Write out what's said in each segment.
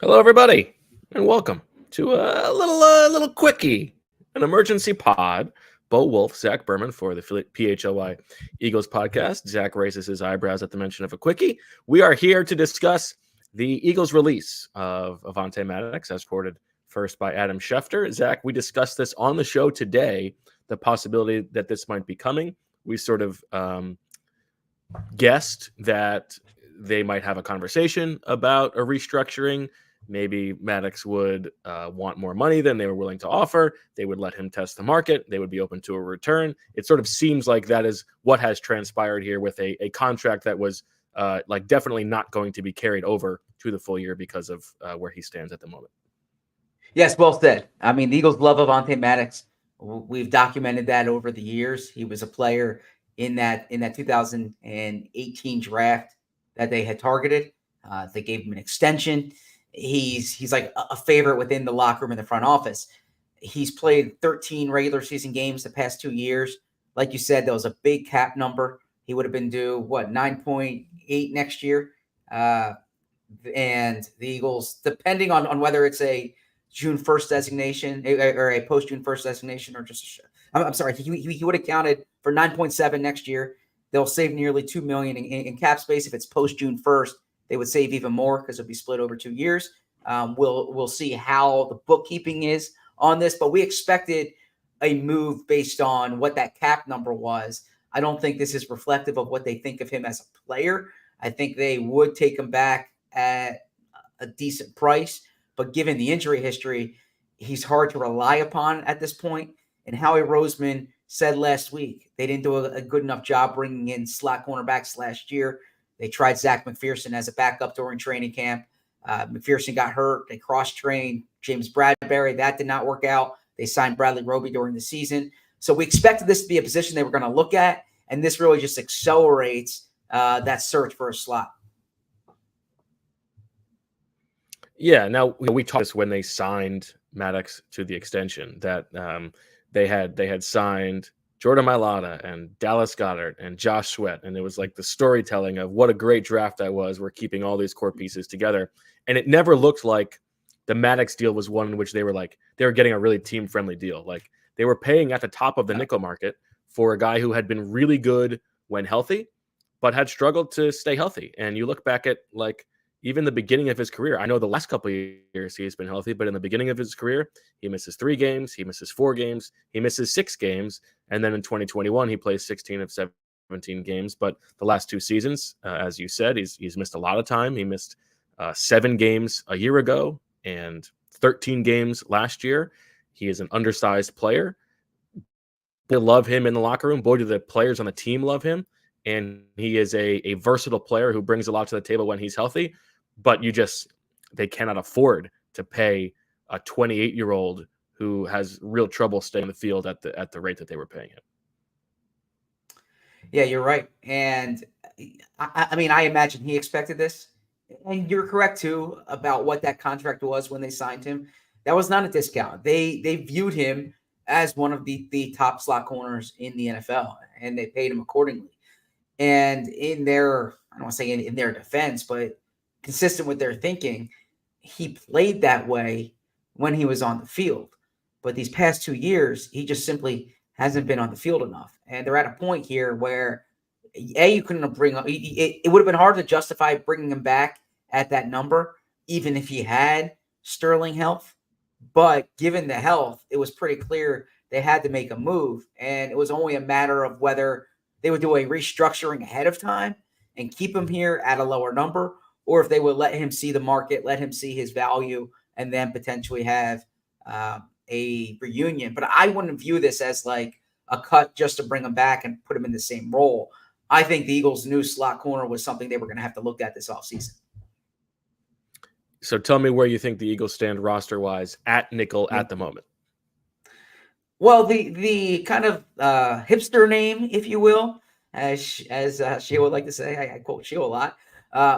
Hello, everybody, and welcome to a little quickie, an emergency pod. Bo Wulf, Zach Berman for the PHLY Eagles podcast. Zach raises his eyebrows at the mention of a quickie. We are here to discuss the Eagles' release of Avonte Maddox, as reported first by Adam Schefter. Zach, we discussed this on the show today, the possibility that this might be coming. We sort of guessed that they might have a conversation about a restructuring. Maybe Maddox would want more money than they were willing to offer. They would let him test the market. They would be open to a return. It sort of seems like that is what has transpired here with a contract that was like definitely not going to be carried over to the full year because of where he stands at the moment. Yes, well said. I mean, the Eagles love Avonte Maddox. We've documented that over the years. He was a player in that 2018 draft that they had targeted. They gave him an extension. He's like a favorite within the locker room in the front office. He's played 13 regular season games the past 2 years. Like you said, that was a big cap number. He would have been due 9.8 next year. And the Eagles, depending on whether it's a June 1st designation or a post June 1st designation or just I'm sorry, he would have counted for 9.7 next year. They'll save nearly $2 million in cap space. If it's post June 1st, they would save even more because it'll be split over 2 years. We'll see how the bookkeeping is on this, but we expected a move based on what that cap number was. I don't think this is reflective of what they think of him as a player. I think they would take him back at a decent price, but given the injury history, he's hard to rely upon at this point. And Howie Roseman said last week they didn't do a good enough job bringing in slot cornerbacks last year. They tried Zach McPherson as a backup during training camp. McPherson got hurt. They cross-trained James Bradbury. That did not work out. They signed Bradley Roby during the season. So we expected this to be a position they were going to look at, and this really just accelerates that search for a slot. Yeah. Now we talked this when they signed Maddox to the extension that they had signed Jordan Mailata and Dallas Goedert and Josh Sweat, and it was like the storytelling of what a great draft that was. We're keeping all these core pieces together, and it never looked like the Maddox deal was one in which they were getting a really team friendly deal. Like they were paying at the top of the nickel market for a guy who had been really good when healthy, but had struggled to stay healthy. And you look back at like even the beginning of his career. I know the last couple of years he's been healthy, but in the beginning of his career, he misses 3 games, he misses 4 games, he misses 6 games, and then in 2021 he plays 16 of 17 games. But the last 2 seasons, as you said, he's missed a lot of time. He missed 7 games a year ago and 13 games last year. He is an undersized player. They love him in the locker room. Boy, do the players on the team love him. And he is a versatile player who brings a lot to the table when he's healthy. But they cannot afford to pay a 28-year-old who has real trouble staying in the field at the rate that they were paying him. Yeah, you're right. And I mean, I imagine he expected this. And you're correct, too, about what that contract was when they signed him. That was not a discount. They viewed him as one of the top slot corners in the NFL, and they paid him accordingly. And I don't want to say in their defense, but consistent with their thinking, he played that way when he was on the field. But these past 2 years, he just simply hasn't been on the field enough. And they're at a point here where, you couldn't bring up, it would have been hard to justify bringing him back at that number, even if he had sterling health. But given the health, it was pretty clear they had to make a move. And it was only a matter of whether they would do a restructuring ahead of time and keep him here at a lower number, or if they would let him see the market, let him see his value, and then potentially have a reunion. But I wouldn't view this as like a cut just to bring him back and put him in the same role. I think the Eagles' new slot corner was something they were going to have to look at this offseason. So tell me where you think the Eagles stand roster-wise at nickel at the moment. Well, the kind of hipster name, if you will, as Sheila would like to say, I quote Sheila a lot,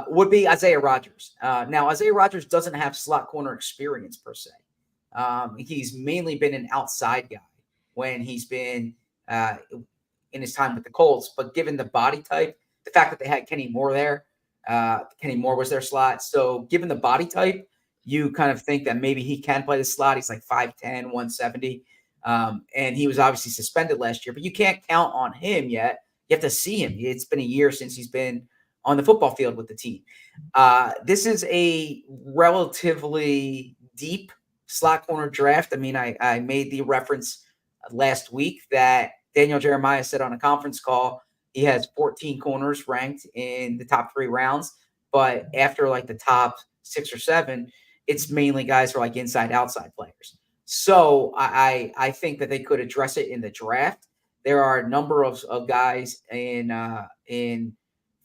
would be Isaiah Rodgers. Now, Isaiah Rodgers doesn't have slot corner experience per se. He's mainly been an outside guy when he's been in his time with the Colts. But given the body type, the fact that they had Kenny Moore there, Kenny Moore was their slot. So given the body type, you kind of think that maybe he can play the slot. He's like 5'10", 170. And he was obviously suspended last year, but you can't count on him yet. You have to see him. It's been a year since he's been on the football field with the team. This is a relatively deep slot corner draft. I mean, I made the reference last week that Daniel Jeremiah said on a conference call he has 14 corners ranked in the top 3 rounds, but after like the top 6 or 7, it's mainly guys who are like inside outside players. So I think that they could address it in the draft. There are a number of guys in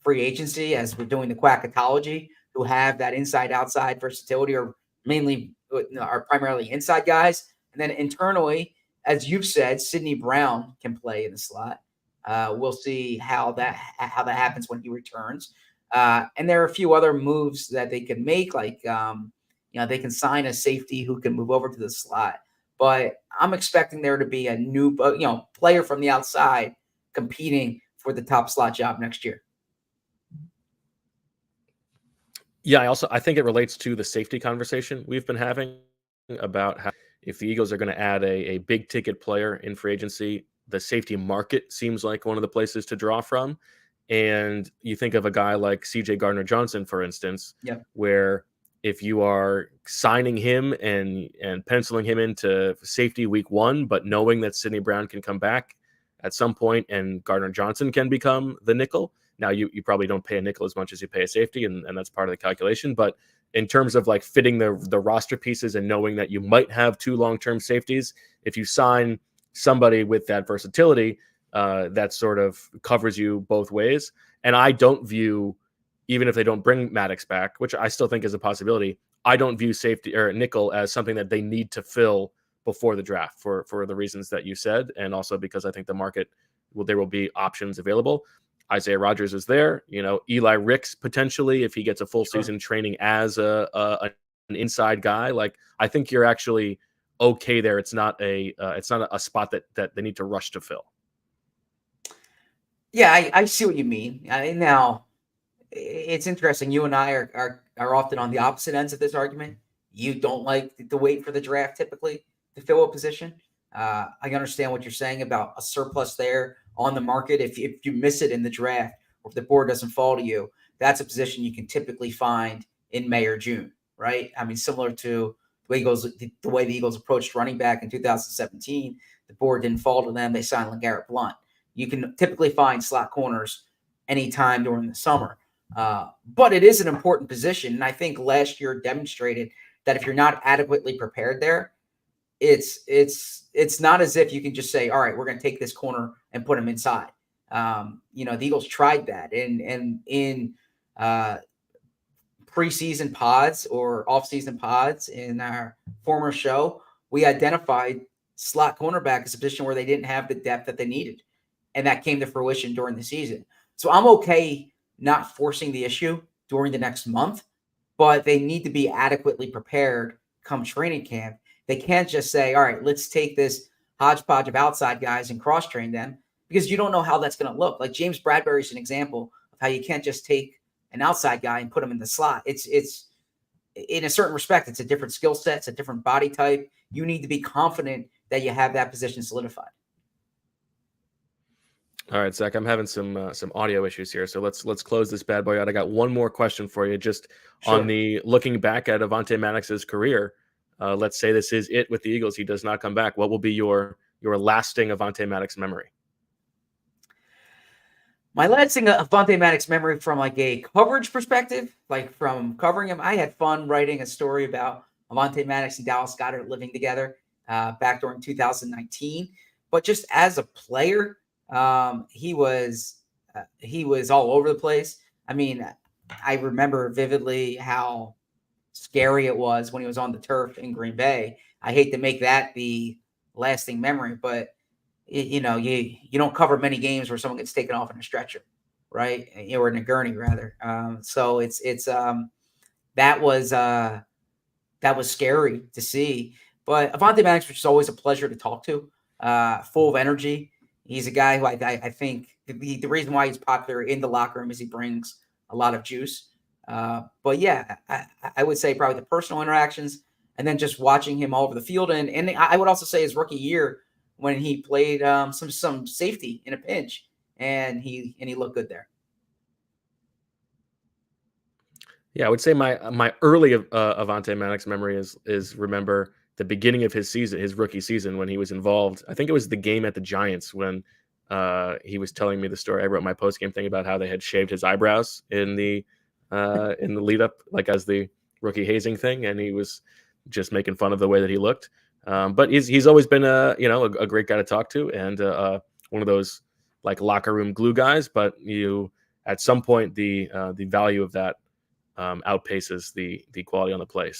free agency, as we're doing the quackatology, who have that inside outside versatility, or mainly are primarily inside guys. And then internally, as you've said, Sidney Brown can play in the slot. We'll see how that happens when he returns. And there are a few other moves that they can make, like they can sign a safety who can move over to the slot. But I'm expecting there to be a new player from the outside competing for the top slot job next year. Yeah, I think it relates to the safety conversation we've been having about how if the Eagles are going to add a big ticket player in free agency, the safety market seems like one of the places to draw from. And you think of a guy like CJ Gardner-Johnson, for instance, where if you are signing him and penciling him into safety week 1, but knowing that Sidney Brown can come back at some point and Gardner-Johnson can become the nickel. Now, you probably don't pay a nickel as much as you pay a safety, and that's part of the calculation. But in terms of like fitting the roster pieces and knowing that you might have 2 long-term safeties, if you sign somebody with that versatility, that sort of covers you both ways. And I don't view, even if they don't bring Maddox back, which I still think is a possibility, I don't view safety or nickel as something that they need to fill before the draft for the reasons that you said, and also because I think the market there will be options available. Isaiah Rodgers is there, Eli Ricks potentially if he gets a full season training as an inside guy. Like, I think you're actually okay there. It's not a spot that they need to rush to fill. Yeah, I see what you mean. Now, it's interesting. You and I are often on the opposite ends of this argument. You don't like to wait for the draft typically to fill a position. I understand what you're saying about a surplus there on the market. If you miss it in the draft, or if the board doesn't fall to you, that's a position you can typically find in May or June, right? I mean, similar to the way the Eagles approached running back in 2017, the board didn't fall to them. They signed LeGarrette Blount. You can typically find slot corners anytime during the summer. But it is an important position. And I think last year demonstrated that if you're not adequately prepared there, it's not as if you can just say, all right, we're going to take this corner and put him inside. The Eagles tried that. And in preseason pods or off-season pods in our former show, we identified slot cornerback as a position where they didn't have the depth that they needed. And that came to fruition during the season. So I'm okay not forcing the issue during the next month, but they need to be adequately prepared come training camp. They can't just say, all right, let's take this hodgepodge of outside guys and cross-train them, because you don't know how that's going to look. Like James Bradbury is an example of how you can't just take an outside guy and put him in the slot. It's in a certain respect, it's a different skill set, it's a different body type. You need to be confident that you have that position solidified. All right, Zach, I'm having some audio issues here, so let's close this bad boy out. I got one more question for you, just on the looking back at Avonte Maddox's career. Let's say this is it with the Eagles. He does not come back. What will be your lasting Avonte Maddox memory? My lasting Avonte Maddox memory from like a coverage perspective, like from covering him, I had fun writing a story about Avonte Maddox and Dallas Goedert living together back during 2019. But just as a player, he was all over the place. I mean, I remember vividly how scary it was when he was on the turf in Green Bay. I hate to make that the lasting memory, but you don't cover many games where someone gets taken off in a stretcher, right? Or in a gurney rather. So that was scary to see. But Avonte Maddox was just always a pleasure to talk to, full of energy. He's a guy who I think the reason why he's popular in the locker room is he brings a lot of juice. But yeah, I would say probably the personal interactions, and then just watching him all over the field. And I would also say his rookie year when he played some safety in a pinch, and he looked good there. Yeah, I would say my early Avonte Maddox memory is remember the beginning of his season, his rookie season, when he was involved. I think it was the game at the Giants when he was telling me the story. I wrote my post game thing about how they had shaved his eyebrows in the lead up, like as the rookie hazing thing, and he was just making fun of the way that he looked. But he's always been a great guy to talk to, and one of those like locker room glue guys. But at some point the value of that outpaces the quality on the play,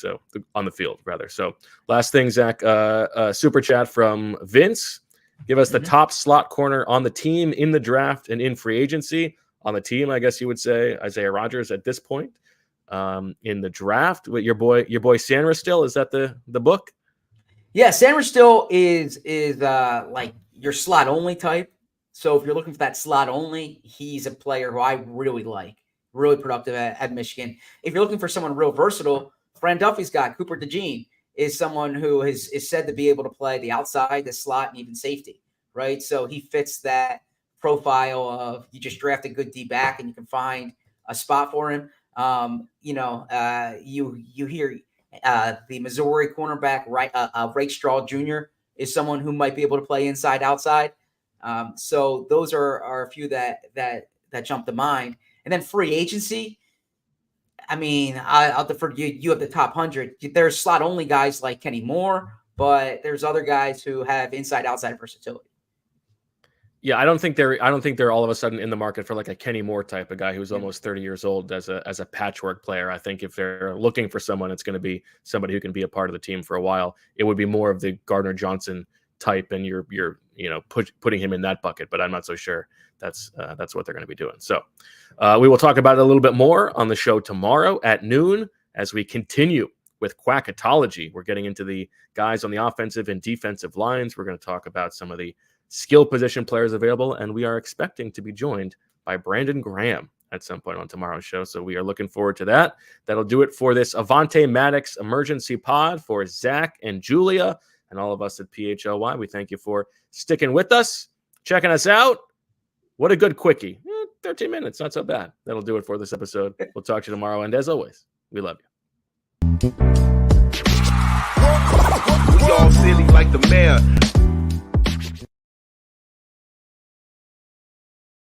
on the field rather. So last thing, Zach, super chat from Vince. Give us the top slot corner on the team in the draft and in free agency. On the team, I guess you would say Isaiah Rodgers at this point. In the draft, with your boy Sandra still, is that the book? Yeah, Sandra still is like your slot only type. So if you're looking for that slot only, he's a player who I really like. Really productive at Michigan. If you're looking for someone real versatile, Fran Duffy's got Cooper DeJean is someone who is said to be able to play the outside, the slot, and even safety, right? So he fits that profile of you just draft a good D back and you can find a spot for him. You hear the Missouri cornerback, Rake Straw Jr. is someone who might be able to play inside, outside. So those are a few that jump to mind. And then free agency, I mean, I'll defer to you. You have the top 100. There's slot only guys like Kenny Moore, but there's other guys who have inside outside versatility. Yeah, I don't think they're all of a sudden in the market for like a Kenny Moore type, a guy who's almost 30 years old as a patchwork player. I think if they're looking for someone, it's going to be somebody who can be a part of the team for a while. It would be more of the Gardner Johnson type, and you're putting him in that bucket. But I'm not so sure that's what they're going to be doing. So we will talk about it a little bit more on the show tomorrow at noon as we continue with Quackatology. We're getting into the guys on the offensive and defensive lines. We're going to talk about some of the skill position players available, and we are expecting to be joined by Brandon Graham at some point on tomorrow's show. So we are looking forward to that. That'll do it for this Avonte Maddox emergency pod. For Zach and Julia and all of us at PHLY, we thank you for sticking with us, checking us out. What a good quickie. 13 minutes, not so bad. That'll do it for this episode. We'll talk to you tomorrow, and as always, we love you. We all silly like the mayor.